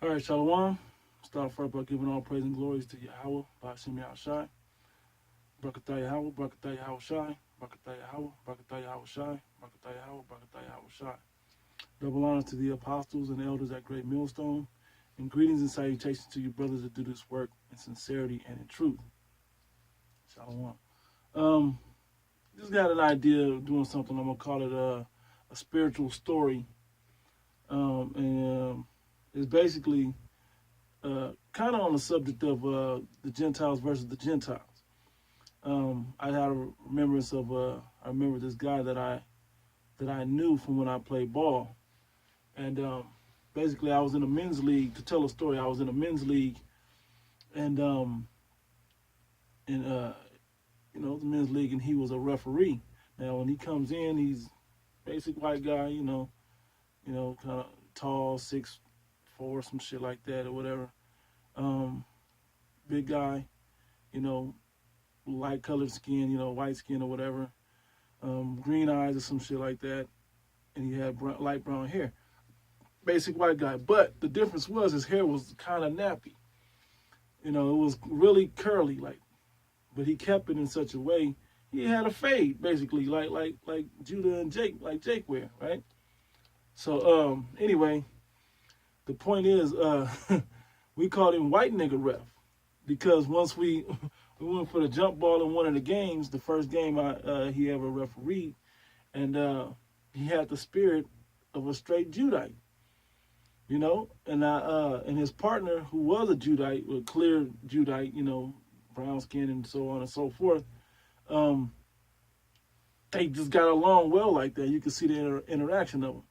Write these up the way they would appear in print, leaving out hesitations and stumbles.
All right, Shalom. Start first by giving all praise and glories to Yahweh, Ba'ashem Yahushai, Brakatah Yahweh, Brakatah Yahushai, Brakatah Yahweh, Brakatah Yahushai, Brakatah Yahweh, Brakatah Yahushai. Double honors to the apostles and elders at Great Millstone, and greetings and salutations to you brothers that do this work in sincerity and in truth. Shalom. Um, just got an idea of doing something. I'm gonna call it a spiritual story, and it's basically kind of on the subject of the Gentiles versus the Gentiles. I had a remembrance of I remember this guy that I knew from when I played ball, and basically I was in a men's league. To tell a story, I was in a men's league, and the men's league, and he was a referee. Now when he comes in, he's basic white guy, kind of tall, 6'4", some shit like that or whatever. Big guy, light colored skin, white skin or whatever, green eyes or some shit like that, and he had light brown hair. Basic white guy, but the difference was his hair was kind of nappy. It was really curly, but he kept it in such a way. He had a fade, basically, like Judah and Jake, like Jake wear, right? So anyway, the point is, we called him White Nigga Ref because once we went for the jump ball in one of the games, the first game he ever refereed, and he had the spirit of a straight Judite, and his partner, who was a Judite, a clear Judite, brown skin and so on and so forth, they just got along well like that. You could see the interaction of them.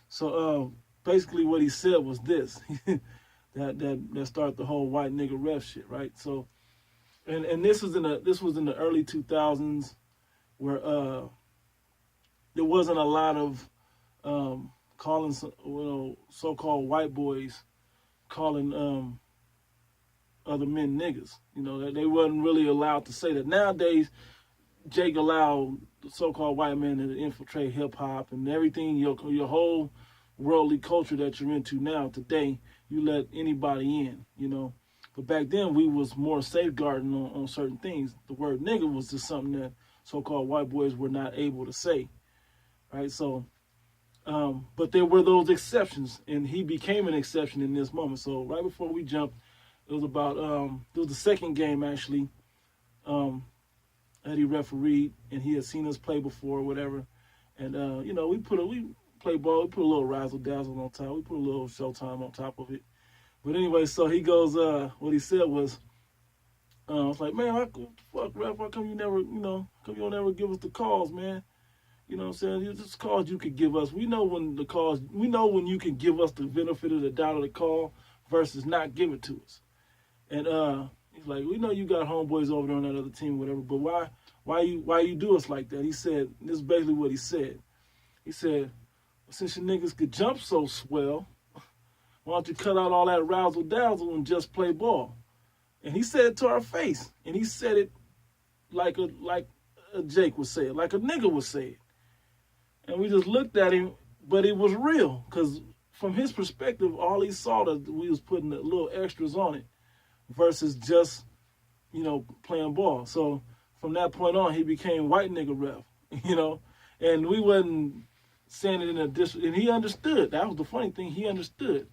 So basically what he said was this, that started the whole white nigga ref shit, right? So, and this was in the early 2000s where there wasn't a lot of calling so-called white boys calling other men niggas. They wasn't really allowed to say that. Nowadays, Jake allowed the so-called white men to infiltrate hip-hop and everything, your whole worldly culture that you're into now, today, you let anybody in, But back then, we was more safeguarding on certain things. The word nigga was just something that so-called white boys were not able to say, right? So, but there were those exceptions, and he became an exception in this moment. So right before we jumped, it was about, it was the second game, actually, that he refereed, and he had seen us play before or whatever. And, we play ball, we put a little razzle-dazzle on top. We put a little showtime on top of it. But anyway, so he goes, what he said was, I was like, man, what the fuck, ref, how come you never, come you don't ever give us the calls, man? You know what I'm saying? Just calls you could give us. We know when you can give us the benefit of the doubt of the call versus not give it to us. And he's like, we know you got homeboys over there on that other team, whatever, but why you do us like that? He said, this is basically what he said. He said, well, since you niggas could jump so swell, why don't you cut out all that razzle-dazzle and just play ball? And he said it to our face. And he said it like a Jake would say it, like a nigga would say it. And we just looked at him, but it was real. Because from his perspective, all he saw that we was putting the little extras on it versus just, playing ball. So from that point on, he became white nigga ref, And we wasn't saying it in a and he understood. That was the funny thing. He understood.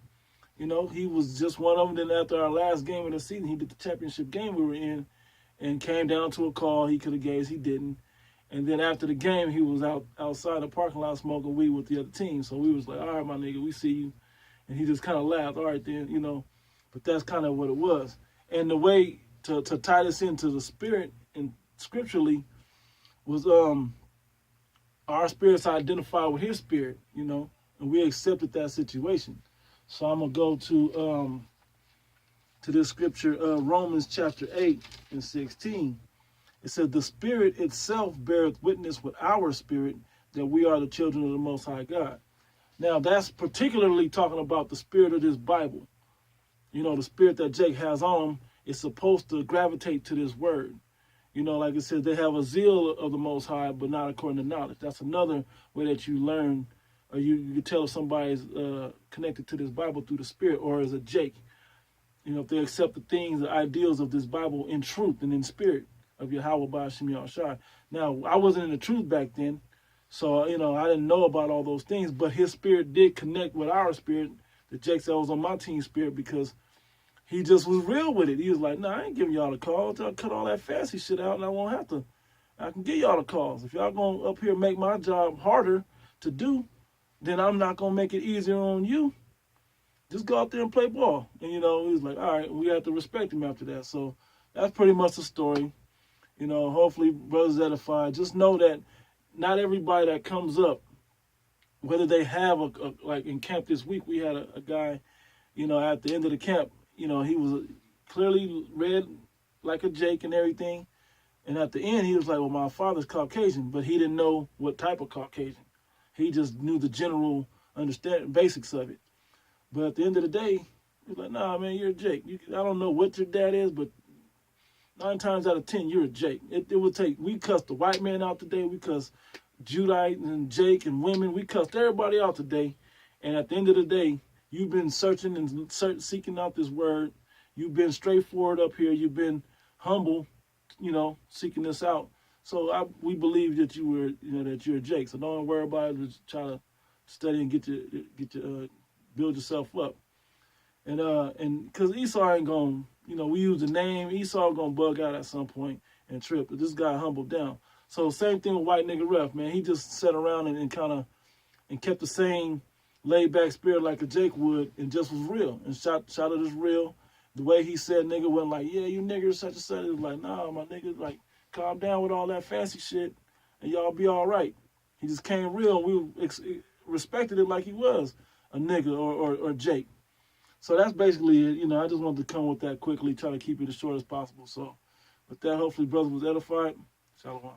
He was just one of them. Then after our last game of the season, he did the championship game we were in and came down to a call he could have gave. He didn't. And then after the game, he was outside the parking lot smoking weed with the other team. So we was like, all right, my nigga, we see you. And he just kind of laughed. All right, then, But that's kind of what it was. And the way to tie this into the spirit and scripturally was our spirits identified with his spirit, and we accepted that situation. So I'm going to go to this scripture, Romans chapter 8 and 16. It says, the Spirit itself beareth witness with our spirit that we are the children of the Most High God. Now, that's particularly talking about the spirit of this Bible. The spirit that Jake has on him is supposed to gravitate to this word. Like it says, they have a zeal of the Most High, but not according to knowledge. That's another way that you learn or you can tell if somebody's connected to this Bible through the Spirit or is a Jake. You know, if they accept the things, the ideals of this Bible in truth and in spirit of Yahweh Ba'ashim Yahushua. Now, I wasn't in the truth back then, so, you know, I didn't know about all those things, but his spirit did connect with our spirit. The Jake said was on my team spirit because he just was real with it. He was like, nah, I ain't giving y'all the calls. I'll cut all that fancy shit out and I won't have to. I can give y'all the calls. If y'all going to up here make my job harder to do, then I'm not going to make it easier on you. Just go out there and play ball. And, you know, he was like, all right, we have to respect him after that. So that's pretty much the story. You know, hopefully brothers edified. Just know that not everybody that comes up, whether they have like in camp this week, we had a guy, you know, at the end of the camp, you know, he was clearly read like a Jake and everything. And at the end, he was like, well, my father's Caucasian, but he didn't know what type of Caucasian. He just knew the general understanding, basics of it. But at the end of the day, he was like, nah, man, you're a Jake. I don't know what your dad is, but 9 times out of 10, you're a Jake. It would take, we cussed the white man out today. We cussed Judite and Jake and women. We cussed everybody out today. And at the end of the day, you've been searching and seeking out this word. You've been straightforward up here. You've been humble, you know, seeking this out. So we believe that you were, you know, that you're a Jake. So don't worry about it. Just try to study and get your build yourself up. And because Esau ain't going, you know, we use the name, Esau going to bug out at some point and trip. But this guy humbled down. So same thing with White Nigga Ref, man. He just sat around and kind of, and kept the same laid back spirit like a Jake would and just was real. And shot it as real. The way he said nigga wasn't like, yeah, you niggas such and such. It was like, nah, my nigga, like, calm down with all that fancy shit and y'all be all right. He just came real. We respected it like he was a nigga or Jake. So that's basically it. You know, I just wanted to come with that quickly, try to keep it as short as possible. So with that, hopefully brother was edified. Shalom.